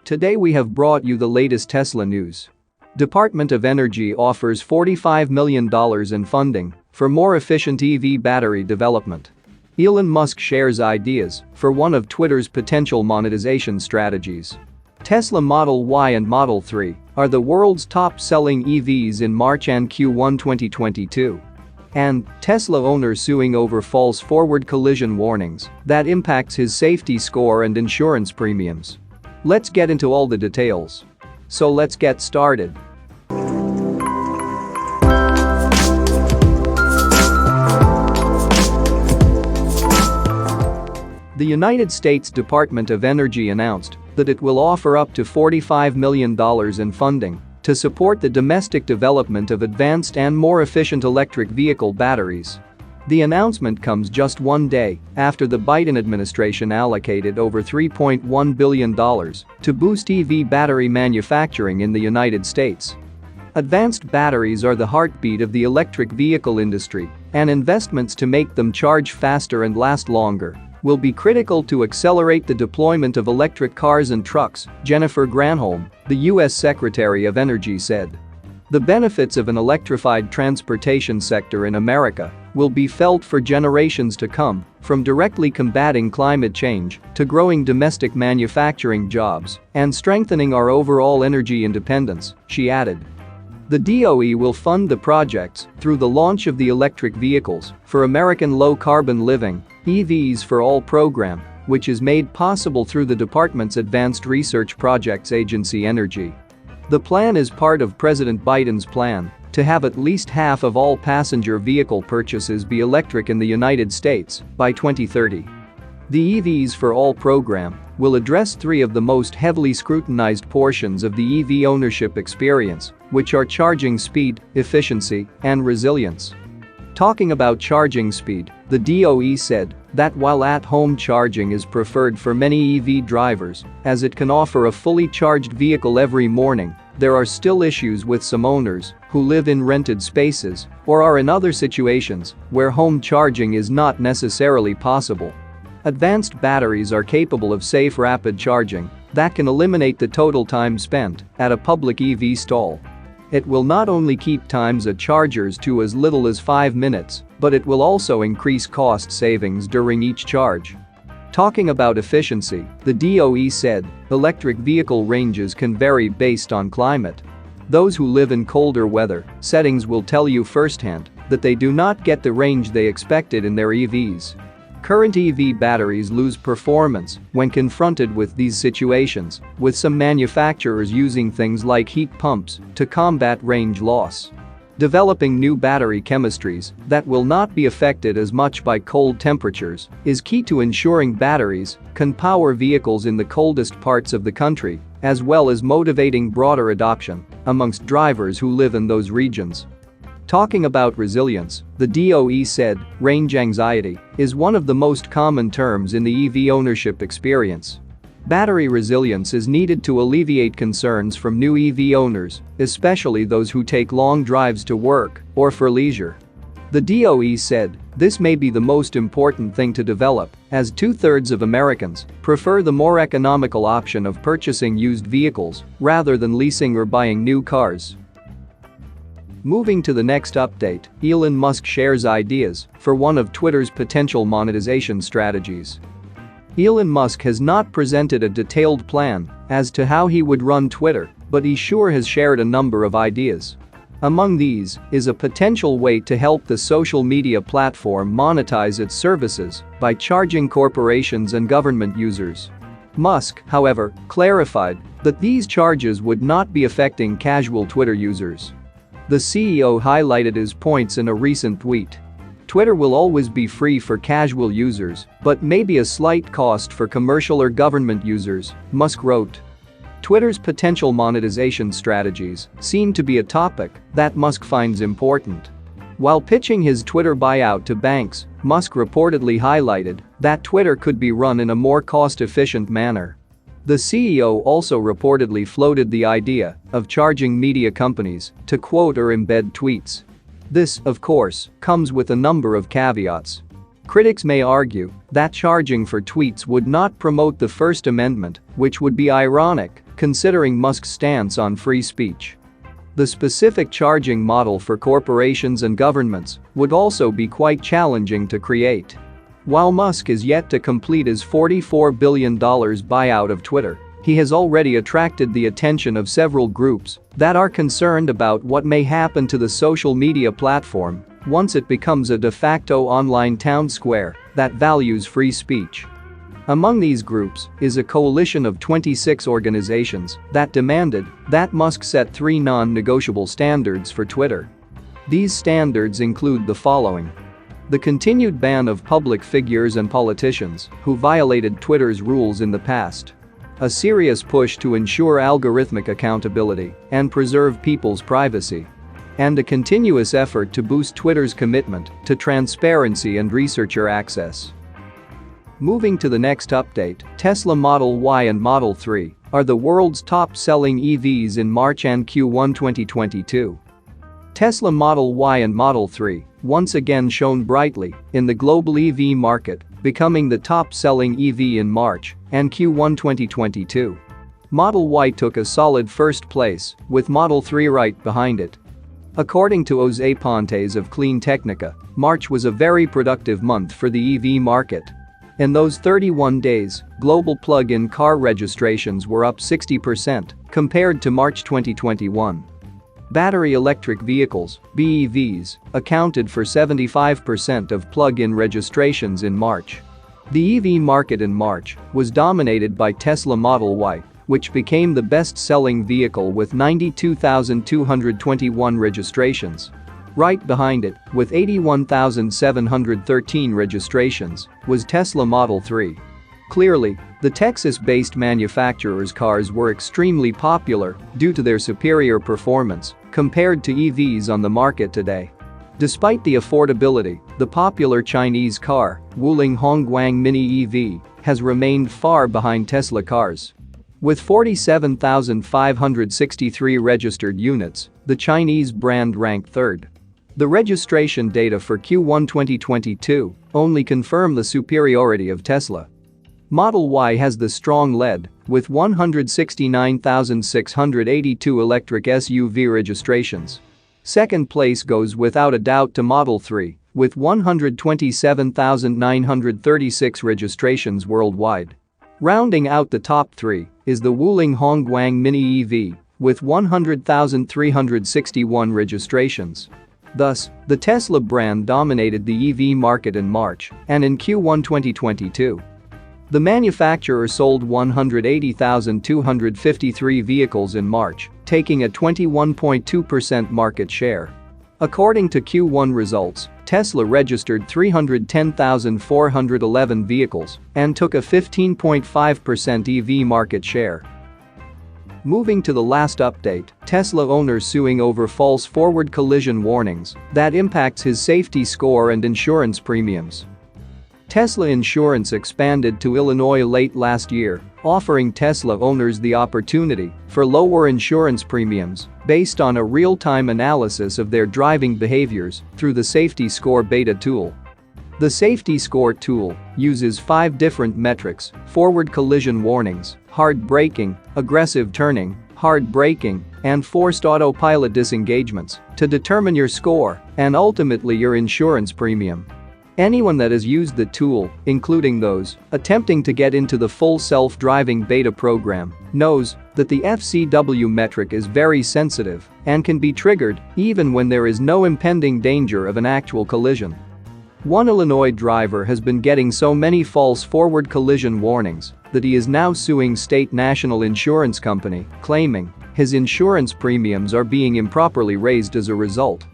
Today we have brought you the latest Tesla news. Department of Energy offers $45 million in funding for more efficient EV battery development. Elon Musk shares ideas for one of Twitter's potential monetization strategies. Tesla Model Y and Model 3 are the world's top-selling EVs in March and Q1 2022. And Tesla owner suing over false forward collision warnings that impacts his safety score and insurance premiums. Let's get into all the details. So let's get started. The United States Department of Energy announced that it will offer up to $45 million in funding to support the domestic development of advanced and more efficient electric vehicle batteries. The announcement comes just one day after the Biden administration allocated over $3.1 billion to boost EV battery manufacturing in the United States. Advanced batteries are the heartbeat of the electric vehicle industry, and investments to make them charge faster and last longer will be critical to accelerate the deployment of electric cars and trucks, Jennifer Granholm, the U.S. Secretary of Energy said. The benefits of an electrified transportation sector in America will be felt for generations to come, from directly combating climate change to growing domestic manufacturing jobs and strengthening our overall energy independence, she added. The DOE will fund the projects through the launch of the Electric Vehicles for American Low-Carbon Living (EVs for All) program, which is made possible through the department's Advanced Research Projects Agency Energy. The plan is part of President Biden's plan to have at least half of all passenger vehicle purchases be electric in the United States by 2030. The EVs for All program will address three of the most heavily scrutinized portions of the EV ownership experience, which are charging speed, efficiency, and resilience. Talking about charging speed, the DOE said that while at-home charging is preferred for many EV drivers, as it can offer a fully charged vehicle every morning, there are still issues with some owners who live in rented spaces or are in other situations where home charging is not necessarily possible. Advanced batteries are capable of safe rapid charging that can eliminate the total time spent at a public EV stall. It will not only keep times at chargers to as little as 5 minutes, but it will also increase cost savings during each charge. Talking about efficiency, the DOE said electric vehicle ranges can vary based on climate. Those who live in colder weather settings will tell you firsthand that they do not get the range they expected in their EVs. Current EV batteries lose performance when confronted with these situations, with some manufacturers using things like heat pumps to combat range loss. Developing new battery chemistries that will not be affected as much by cold temperatures is key to ensuring batteries can power vehicles in the coldest parts of the country, as well as motivating broader adoption amongst drivers who live in those regions. Talking about resilience, the DOE said range anxiety is one of the most common terms in the EV ownership experience. Battery resilience is needed to alleviate concerns from new EV owners, especially those who take long drives to work or for leisure. The DOE said this may be the most important thing to develop, as 2/3 of Americans prefer the more economical option of purchasing used vehicles rather than leasing or buying new cars. Moving to the next update, Elon Musk shares ideas for one of Twitter's potential monetization strategies. Elon Musk has not presented a detailed plan as to how he would run Twitter, but he sure has shared a number of ideas. Among these is a potential way to help the social media platform monetize its services by charging corporations and government users. Musk, however, clarified that these charges would not be affecting casual Twitter users. The CEO highlighted his points in a recent tweet. Twitter will always be free for casual users, but may be a slight cost for commercial or government users, Musk wrote. Twitter's potential monetization strategies seem to be a topic that Musk finds important. While pitching his Twitter buyout to banks, Musk reportedly highlighted that Twitter could be run in a more cost-efficient manner. The CEO also reportedly floated the idea of charging media companies to quote or embed tweets. This, of course, comes with a number of caveats. Critics may argue that charging for tweets would not promote the First Amendment, which would be ironic, considering Musk's stance on free speech. The specific charging model for corporations and governments would also be quite challenging to create. While Musk is yet to complete his $44 billion buyout of Twitter, he has already attracted the attention of several groups that are concerned about what may happen to the social media platform once it becomes a de facto online town square that values free speech. Among these groups is a coalition of 26 organizations that demanded that Musk set 3 non-negotiable standards for Twitter. These standards include the following: the continued ban of public figures and politicians who violated Twitter's rules in the past, a serious push to ensure algorithmic accountability and preserve people's privacy, and a continuous effort to boost Twitter's commitment to transparency and researcher access. Moving to the next update, Tesla Model Y and Model 3 are the world's top-selling EVs in March and Q1 2022. Tesla Model Y and Model 3 once again shone brightly in the global EV market, becoming the top-selling EV in March and Q1 2022. Model Y took a solid first place, with Model 3 right behind it. According to Jose Pontes of Clean Technica, March was a very productive month for the EV market. In those 31 days, global plug-in car registrations were up 60% compared to March 2021. Battery electric vehicles, BEVs, accounted for 75% of plug-in registrations in March. The EV market in March was dominated by Tesla Model Y, which became the best-selling vehicle with 92,221 registrations. Right behind it, with 81,713 registrations, was Tesla Model 3. Clearly, the Texas-based manufacturer's cars were extremely popular due to their superior performance compared to EVs on the market today. Despite the affordability, the popular Chinese car, Wuling Hongguang Mini EV, has remained far behind Tesla cars. With 47,563 registered units, the Chinese brand ranked third. The registration data for Q1 2022 only confirm the superiority of Tesla. Model Y has the strong lead, with 169,682 electric SUV registrations. Second place goes without a doubt to Model 3, with 127,936 registrations worldwide. Rounding out the top 3 is the Wuling Hongguang Mini EV, with 100,361 registrations. Thus, the Tesla brand dominated the EV market in March and in Q1 2022. The manufacturer sold 180,253 vehicles in March, taking a 21.2% market share. According to Q1 results, Tesla registered 310,411 vehicles and took a 15.5% EV market share. Moving to the last update, Tesla owner suing over false forward collision warnings that impacts his safety score and insurance premiums. Tesla Insurance expanded to Illinois late last year, offering Tesla owners the opportunity for lower insurance premiums based on a real-time analysis of their driving behaviors through the Safety Score beta tool. The Safety Score tool uses 5 different metrics: forward collision warnings, hard braking, aggressive turning, hard braking, and forced autopilot disengagements to determine your score and ultimately your insurance premium. Anyone that has used the tool, including those attempting to get into the full self-driving beta program, knows that the FCW metric is very sensitive and can be triggered even when there is no impending danger of an actual collision. One Illinois driver has been getting so many false forward collision warnings that he is now suing State National Insurance Company, claiming his insurance premiums are being improperly raised as a result.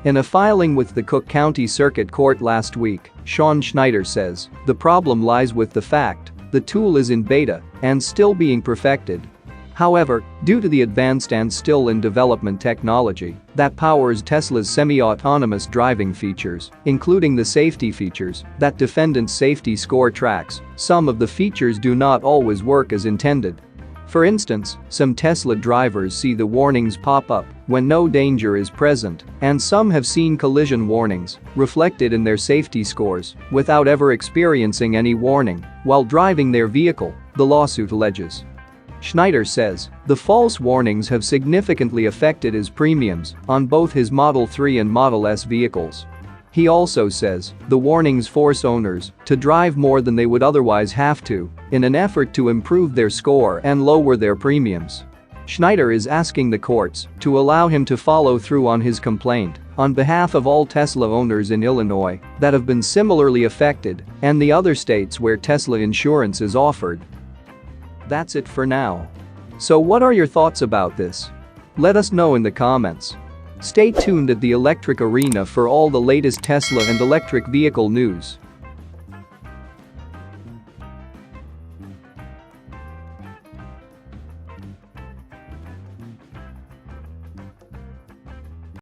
In a filing with the Cook County Circuit Court last week, Sean Schneider says the problem lies with the fact the tool is in beta and still being perfected. However, due to the advanced and still in development technology that powers Tesla's semi-autonomous driving features, including the safety features that defendant's safety score tracks, some of the features do not always work as intended. For instance, some Tesla drivers see the warnings pop up when no danger is present, and some have seen collision warnings reflected in their safety scores without ever experiencing any warning while driving their vehicle, the lawsuit alleges. Schneider says the false warnings have significantly affected his premiums on both his Model 3 and Model S vehicles. He also says the warnings force owners to drive more than they would otherwise have to in an effort to improve their score and lower their premiums. Schneider is asking the courts to allow him to follow through on his complaint on behalf of all Tesla owners in Illinois that have been similarly affected and the other states where Tesla insurance is offered. That's it for now. So what are your thoughts about this? Let us know in the comments. Stay tuned at the Electric Arena for all the latest Tesla and electric vehicle news.